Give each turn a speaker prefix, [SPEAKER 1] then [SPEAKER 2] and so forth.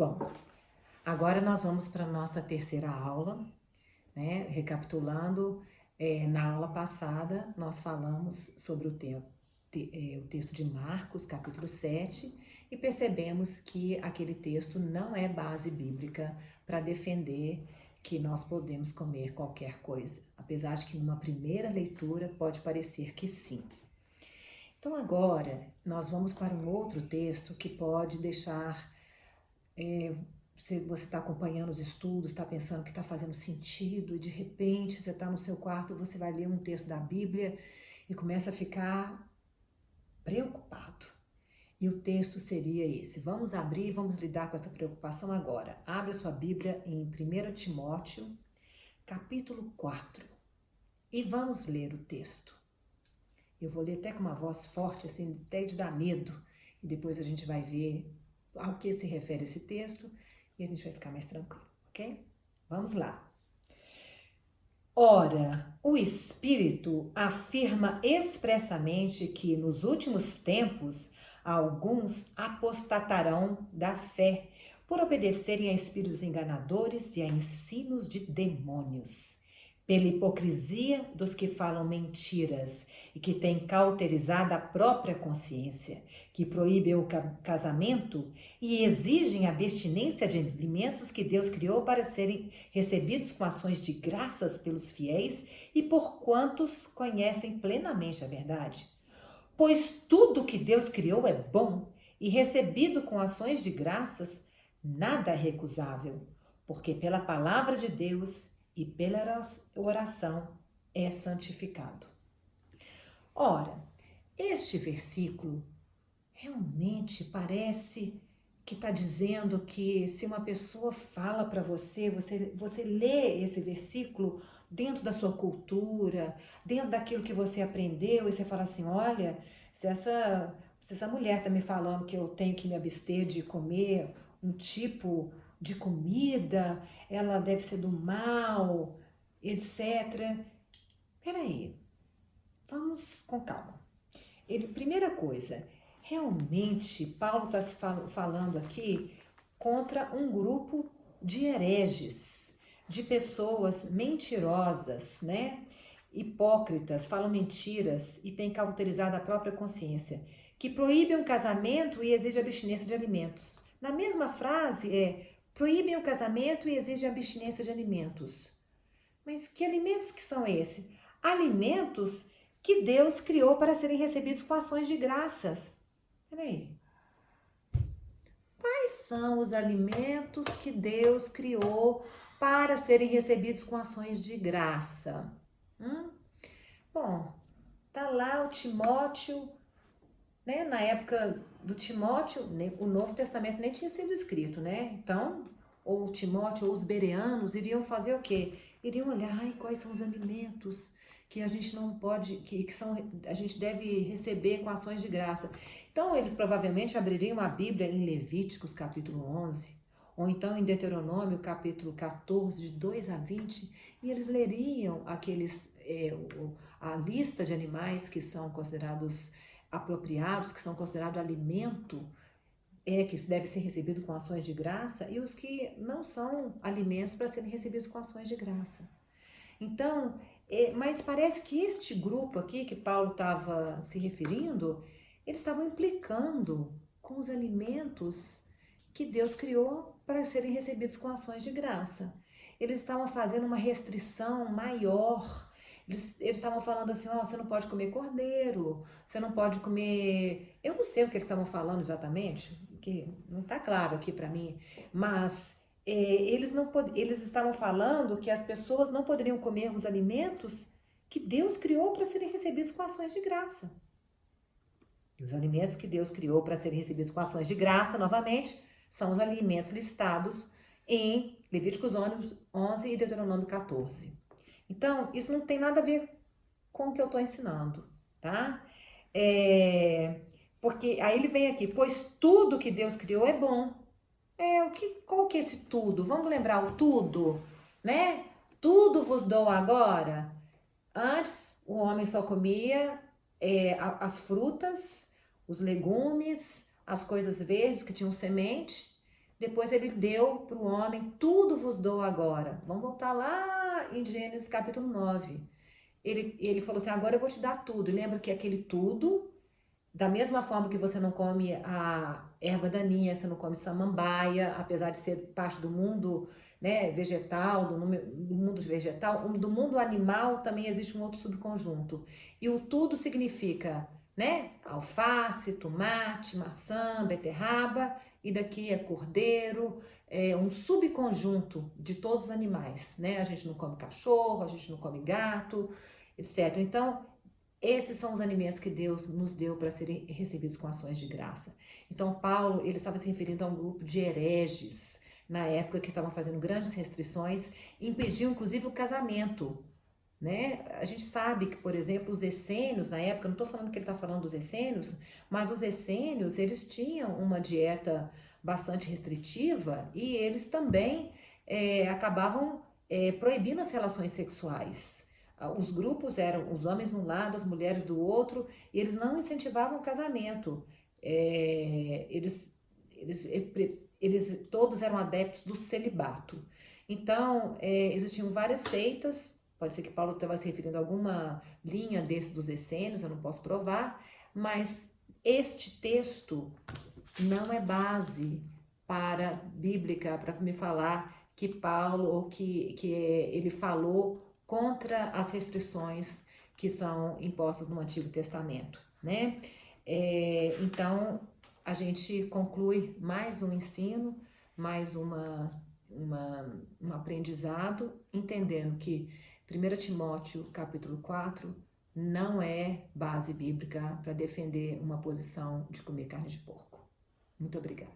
[SPEAKER 1] Bom, agora nós vamos para a nossa terceira aula, né? Recapitulando, na aula passada nós falamos sobre o texto de Marcos, capítulo 7, e percebemos que aquele texto não é base bíblica para defender que nós podemos comer qualquer coisa, apesar de que numa primeira leitura pode parecer que sim. Então agora nós vamos para um outro texto que pode deixar se você está acompanhando os estudos, está pensando que está fazendo sentido, e de repente você está no seu quarto, você vai ler um texto da Bíblia e começa a ficar preocupado. E o texto seria esse. Vamos abrir e vamos lidar com essa preocupação agora. Abra sua Bíblia em 1 Timóteo, capítulo 4, e vamos ler o texto. Eu vou ler até com uma voz forte, assim, até de dar medo, e depois a gente vai ver ao que se refere esse texto e a gente vai ficar mais tranquilo, ok? Vamos lá. Ora, o Espírito afirma expressamente que nos últimos tempos alguns apostatarão da fé por obedecerem a espíritos enganadores e a ensinos de demônios. Pela hipocrisia dos que falam mentiras e que têm cauterizado a própria consciência, que proíbem o casamento e exigem a abstinência de alimentos que Deus criou para serem recebidos com ações de graças pelos fiéis e por quantos conhecem plenamente a verdade. Pois tudo que Deus criou é bom e recebido com ações de graças, nada é recusável, porque pela palavra de Deus e pela oração é santificado. Ora, este versículo realmente parece que está dizendo que se uma pessoa fala para você lê esse versículo dentro da sua cultura, dentro daquilo que você aprendeu, e você fala assim, olha, se essa mulher está me falando que eu tenho que me abster de comer um tipo de comida, ela deve ser do mal, etc. Peraí, vamos com calma. Primeira coisa, realmente Paulo está falando aqui contra um grupo de hereges, de pessoas mentirosas, né? Hipócritas, falam mentiras e têm cauterizado a própria consciência, que proíbem o casamento e exigem abstinência de alimentos. Na mesma frase proíbem o casamento e exigem abstinência de alimentos. Mas que alimentos que são esses? Alimentos que Deus criou para serem recebidos com ações de graças. Peraí. Quais são os alimentos que Deus criou para serem recebidos com ações de graça? Bom, tá lá o Timóteo, né? Na época do Timóteo, o Novo Testamento nem tinha sido escrito, né? Então, ou Timóteo ou os bereanos iriam fazer o quê? Iriam olhar, ai, quais são os alimentos que a gente não pode, a gente deve receber com ações de graça. Então, eles provavelmente abririam a Bíblia em Levíticos, capítulo 11, ou então em Deuteronômio, capítulo 14, de 2 a 20, e eles leriam a lista de animais que são considerados apropriados, que são considerados alimento, que deve ser recebido com ações de graça, e os que não são alimentos para serem recebidos com ações de graça. Então, mas parece que este grupo aqui que Paulo estava se referindo, eles estavam implicando com os alimentos que Deus criou para serem recebidos com ações de graça. Eles estavam fazendo uma restrição maior. Eles estavam falando assim, você não pode comer cordeiro, você não pode comer... Eu não sei o que eles estavam falando exatamente, que não está claro aqui para mim, mas eles estavam falando que as pessoas não poderiam comer os alimentos que Deus criou para serem recebidos com ações de graça. E os alimentos que Deus criou para serem recebidos com ações de graça, novamente, são os alimentos listados em Levíticos 11 e Deuteronômio 14. Então, isso não tem nada a ver com o que eu estou ensinando, tá? Porque aí ele vem aqui, pois tudo que Deus criou é bom. Qual que é esse tudo? Vamos lembrar o tudo, né? Tudo vos dou agora. Antes, o homem só comia as frutas, os legumes, as coisas verdes que tinham semente. Depois ele deu para o homem, tudo vos dou agora. Vamos voltar lá em Gênesis capítulo 9. Ele falou assim, agora eu vou te dar tudo. Lembra que aquele tudo, da mesma forma que você não come a erva daninha, você não come samambaia, apesar de ser parte do mundo, né, vegetal, do mundo vegetal, do mundo animal também existe um outro subconjunto. E o tudo significa, né, alface, tomate, maçã, beterraba, e daqui é cordeiro, é um subconjunto de todos os animais, né? A gente não come cachorro, a gente não come gato, etc. Então, esses são os alimentos que Deus nos deu para serem recebidos com ações de graça. Então, Paulo, ele estava se referindo a um grupo de hereges, na época que estavam fazendo grandes restrições, impediam inclusive o casamento, né? A gente sabe que, por exemplo, os essênios, na época, não estou falando que ele está falando dos essênios, mas os essênios, eles tinham uma dieta bastante restritiva e eles também acabavam proibindo as relações sexuais. Os grupos eram os homens de um lado, as mulheres do outro, e eles não incentivavam o casamento. Eles todos eram adeptos do celibato. Então, existiam várias seitas. Pode ser que Paulo estava se referindo a alguma linha desse dos essênios, eu não posso provar, mas este texto não é base para bíblica para me falar que Paulo ou que ele falou contra as restrições que são impostas no Antigo Testamento, né? Então a gente conclui mais um ensino, mais um aprendizado, entendendo que 1 Timóteo capítulo 4 não é base bíblica para defender uma posição de comer carne de porco. Muito obrigada.